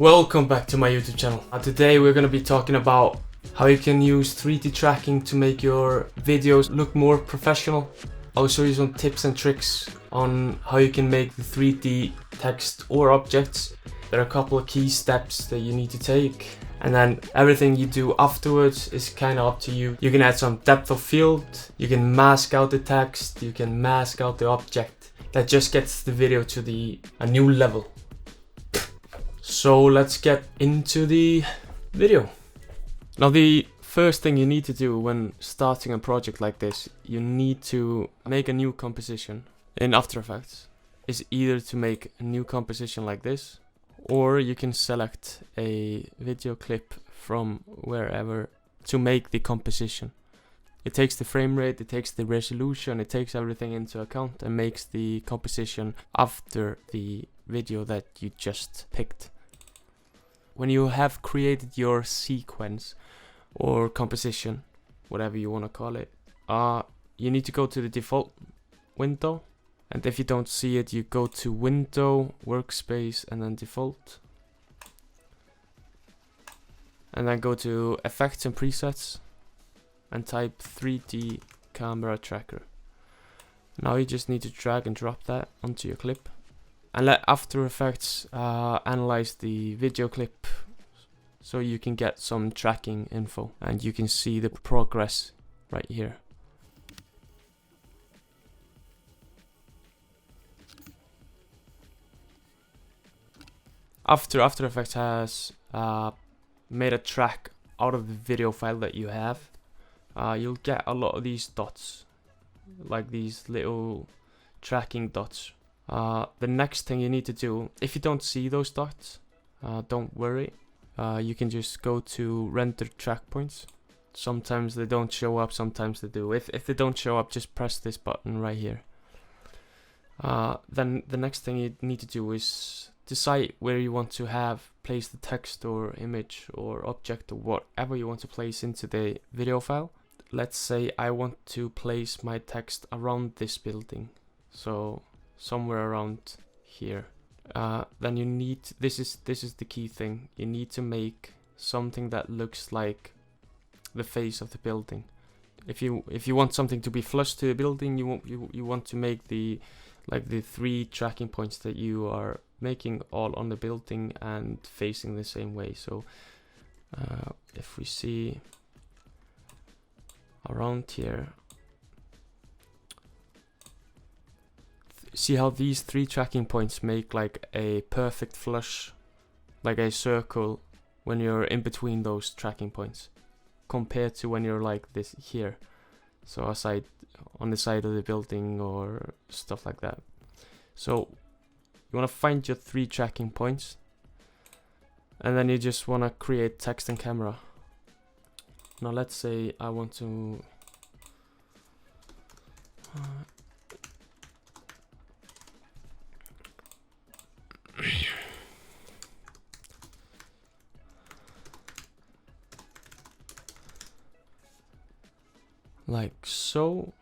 Welcome back to my YouTube channel. Today we're going to be talking about how you can use 3D tracking to make your videos look more professional. I'll show you some tips and tricks on how you can make the 3D text or objects. There are a couple of key steps that you need to take, and then everything you do afterwards is kind of up to you. You can add some depth of field, you can mask out the text, you can mask out the object. That just gets the video to a new level. So let's get into the video. Now the first thing you need to do when starting a project like this, you need to make a new composition. In After Effects is either to make a new composition like this, or you can select a video clip from wherever to make the composition. It takes the frame rate, it takes the resolution, it takes everything into account and makes the composition after the video that you just picked. When you have created your sequence or composition, whatever you want to call it, you need to go to the default window, and if you don't see it, you go to Window, Workspace, and then Default, and then go to Effects and Presets and type 3D Camera Tracker. Now you just need to drag and drop that onto your clip and let After Effects analyze the video clip so you can get some tracking info and you can see the progress right here. After Effects has made a track out of the video file that you have, you'll get a lot of these dots, like these little tracking dots. The next thing you need to do, if you don't see those dots, don't worry. You can just go to render track points. Sometimes they don't show up, sometimes they do. If they don't show up, just press this button right here. Then the next thing you need to do is decide where you want to place the text or image or object or whatever you want to place into the video file. Let's say I want to place my text around this building, so somewhere around here. Then you need, this is the key thing, you need to make something that looks like the face of the building. If you want something to be flush to the building, you want to make the 3 tracking points that you are making all on the building and facing the same way. So if we see around here, see how these 3 tracking points make like a perfect flush, like a circle when you're in between those tracking points, compared to when you're like this here, so aside on the side of the building or stuff like that. So you want to find your 3 tracking points, and then you just want to create text and camera. Now let's say I want to like so,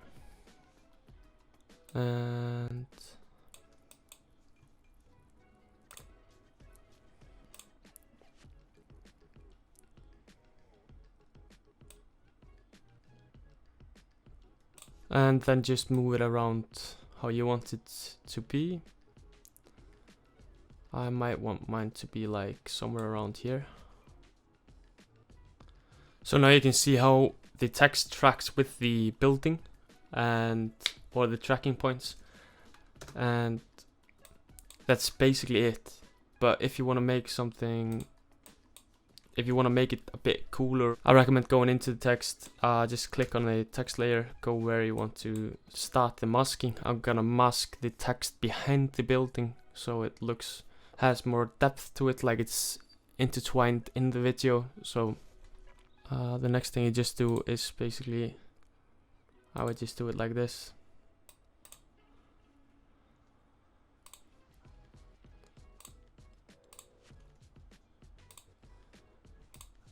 and then just move it around how you want it to be. I might want mine to be like somewhere around here. So now you can see how the text tracks with the building or the tracking points, and that's basically it. But if you want to make something, if you want to make it a bit cooler, I recommend going into the text, just click on the text layer, go where you want to start the masking. I'm gonna mask the text behind the building so it has more depth to it, like it's intertwined in the video. So the next thing you just do is basically, I would just do it like this.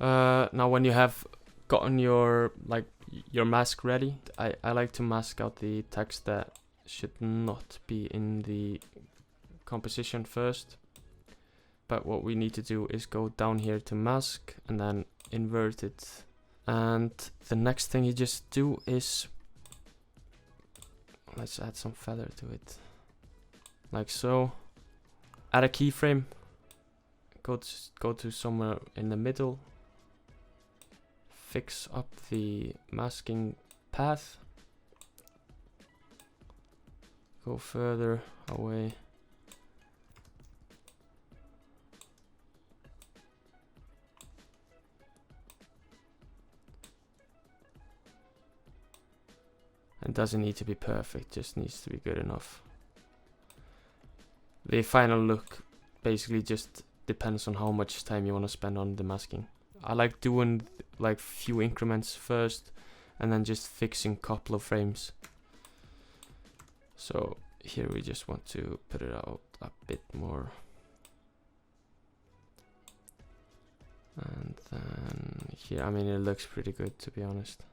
Now when you have gotten your mask ready, I like to mask out the text that should not be in the composition first. but what we need to do is go down here to mask and then invert it. And the next thing you just do is, let's add some feather to it, like so. Add a keyframe, go to somewhere in the middle, fix up the masking path, go further away. It doesn't need to be perfect, just needs to be good enough. The final look basically just depends on how much time you want to spend on the masking. I like doing like few increments first and then just fixing couple of frames. So here we just want to put it out a bit more. And then here, I mean, it looks pretty good, to be honest.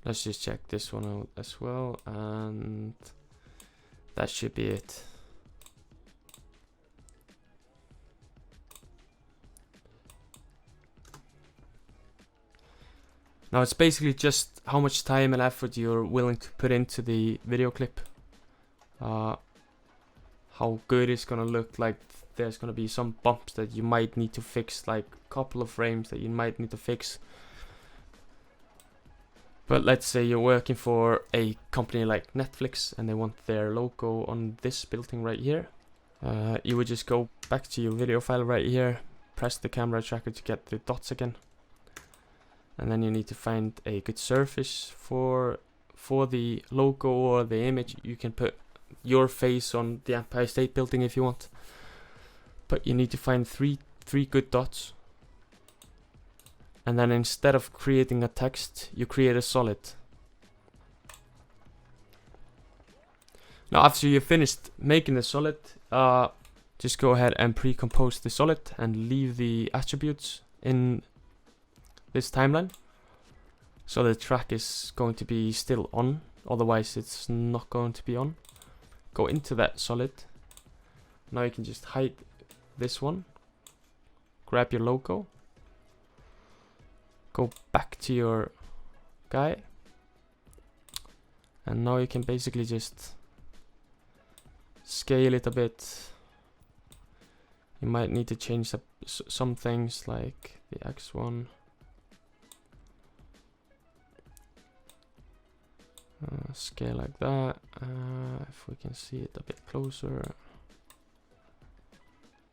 Let's just check this one out as well, and that should be it. Now it's basically just how much time and effort you're willing to put into the video clip. How good it's gonna look. Like there's gonna be some bumps that you might need to fix, like a couple of frames that you might need to fix. But let's say you're working for a company like Netflix and they want their logo on this building right here. You would just go back to your video file right here, press the camera tracker to get the dots again. And then you need to find a good surface for the logo or the image. You can put your face on the Empire State Building if you want. But you need to find three good dots. And then instead of creating a text, you create a solid. Now after you've finished making the solid, just go ahead and pre-compose the solid and leave the attributes in this timeline. So the track is going to be still on, otherwise it's not going to be on. Go into that solid. Now you can just hide this one. Grab your logo. Go back to your guy, and now you can basically just scale it a bit. You might need to change up some things like the X1. Scale like that. If we can see it a bit closer,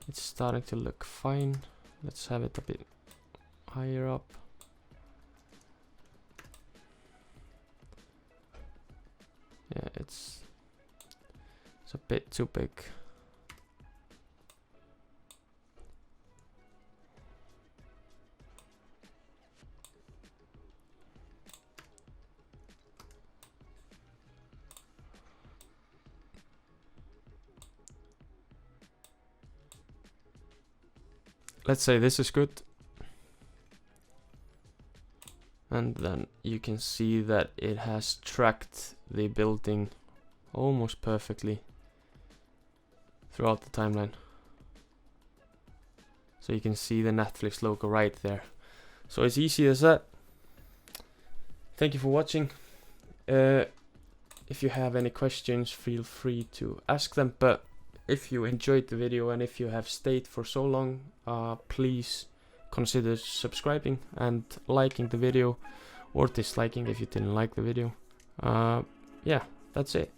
it's starting to look fine. Let's have it a bit higher up. Yeah, it's a bit too big. Let's say this is good. And then you can see that it has tracked the building almost perfectly throughout the timeline. So you can see the Netflix logo right there. So it's easy as that. Thank you for watching. If you have any questions, feel free to ask them. But if you enjoyed the video and if you have stayed for so long, please consider subscribing and liking the video, or disliking if you didn't like the video. Yeah, that's it.